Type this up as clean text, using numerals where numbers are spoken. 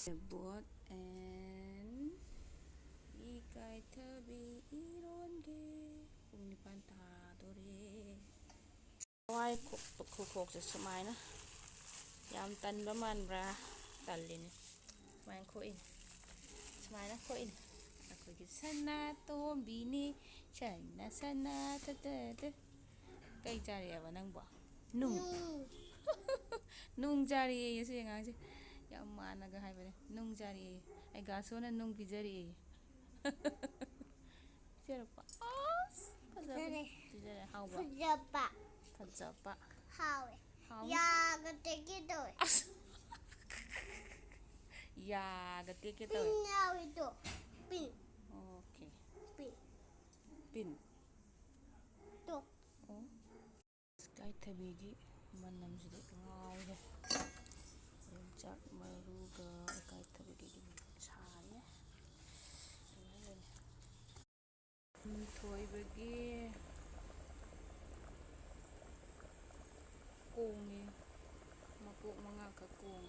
Bot and ikaitabi ironge pung nipan tadore. Why cook sa sumaina? Yam tan ba man bra talin. Main ko in. Sumaina ko in. Ako gid sana to bini china sana tata. Kay jari ba nang ba? Nung. Nung jari yesu yang ang yam mana ga hay ba nung jari ay gaso na nung bijari. Sira pa. Jari how ba? Fajapa. How? How? Ya, take it away. Ya, gatik ito. Now ito. Pin. Okay. Pin. Pin. To. Oh. Sky tabigi manam sidi ngaw he. Jak maruga sky tabigi chaya. Thoi bagi kung ni mapuk mga kakung.